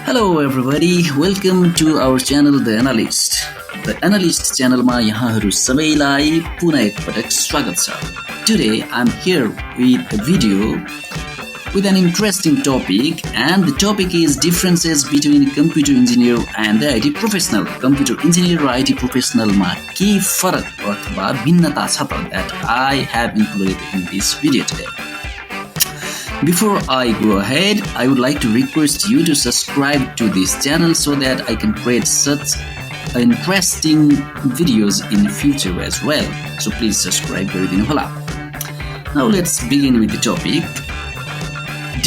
Hello everybody, welcome to our channel The Analyst. The Analyst channel मा यहाँहरु सबैलाई पुनः एकपटक स्वागत छ. Today I'm here with a video with an interesting topic, and the topic is differences between computer engineer and the IT professional. Computer engineer raw IT professional मा के फरक अथवा भिन्नता छ त that I have included in this video today. Before I go ahead, I would like to request you to subscribe to this channel so that I can create such interesting videos in the future as well. So please subscribe गरिदिनु होला. Now let's begin with the topic.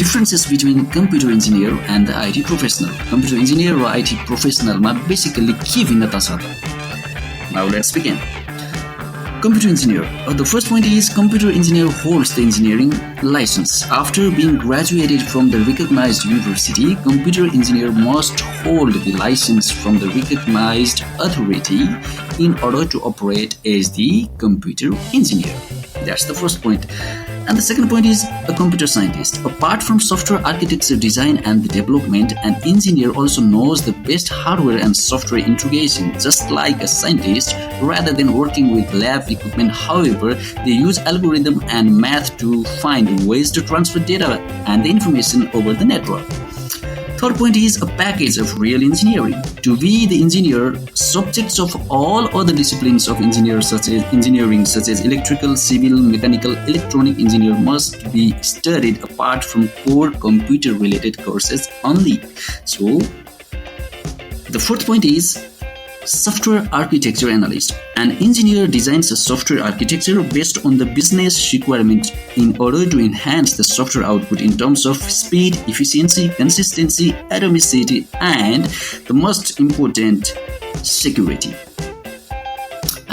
Differences between computer engineer and the IT professional. Computer engineer or IT professional मा basically के भिन्नता छ त? Now let's begin. Computer engineer. The first point is computer engineer holds the engineering license. After being graduated from the recognized university, computer engineer must hold the license from the recognized authority in order to operate as the computer engineer. That's the first point. And the second point is a computer scientist. Apart from software architecture, design and the development, an engineer also knows the best hardware and software integration, just like a scientist, rather than working with lab equipment. However, they use algorithm and math to find ways to transfer data and the information over the network. Third point is a package of real engineering. To be the engineer, subjects of all other disciplines of engineering such as electrical, civil, mechanical, electronic engineer must be studied apart from core computer related courses only. So the fourth point is software architecture analyst. An engineer designs a software architecture based on the business requirement in order to enhance the software output in terms of speed, efficiency, consistency, atomicity, and the most important, security.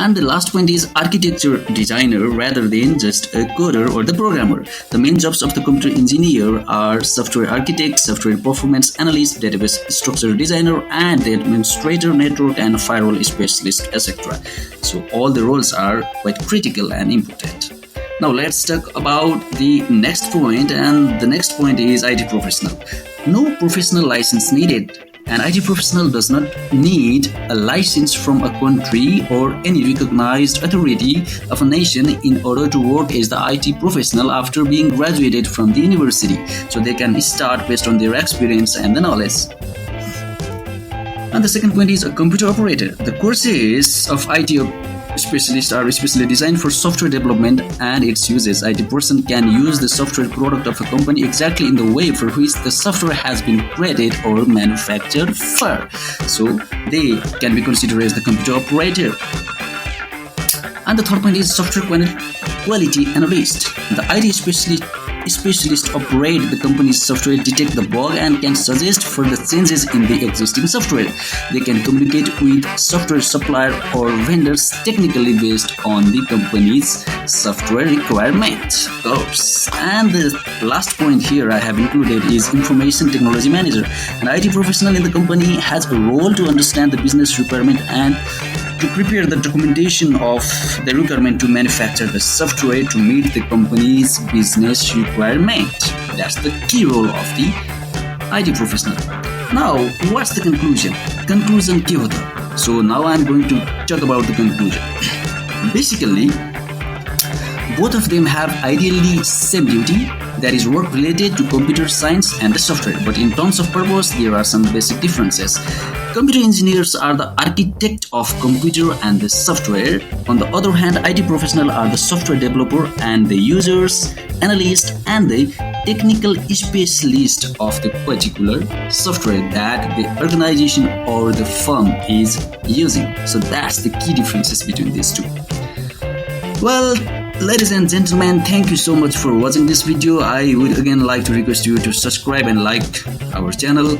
And the last point is architecture designer rather than just a coder or the programmer. The main jobs of the computer engineer are software architect, software performance analyst, database structure designer, and the administrator, network and firewall specialist, etc. So all the roles are quite critical and important. Now let's talk about the next point, and the next point is IT professional. No professional license needed. An IT professional does not need a license from a country or any recognized authority of a nation in order to work as the IT professional after being graduated from the university. So they can start based on their experience and the knowledge. And the second point is a computer operator. The courses of IT specialists are especially designed for software development and its uses. IT person can use the software product of a company exactly in the way for which the software has been created or manufactured for. So they can be considered as the computer operator. And the third point is software quality analyst. The IT specialist operate the company's software, detect the bug and can suggest further changes in the existing software. They can communicate with software supplier or vendors technically based on the company's software requirements. And the last point here I have included is information technology manager. An IT professional in the company has a role to understand the business requirement and to prepare the documentation of the requirement to manufacture the software to meet the company's business requirement. That's the key role of the IT professional. Now, what's the conclusion? Conclusion ke ho ta? So now I'm going to talk about the conclusion. Basically, both of them have ideally same duty, that is work related to computer science and the software, but in terms of purpose there are some basic differences. Computer engineers are the architect of computer and the software. On the other hand, IT professional are the software developer and the users, analyst and the technical specialist of the particular software that the organization or the firm is using. So that's the key differences between these two. Well, ladies and gentlemen, thank you so much for watching this video. I would again like to request you to subscribe and like our channel.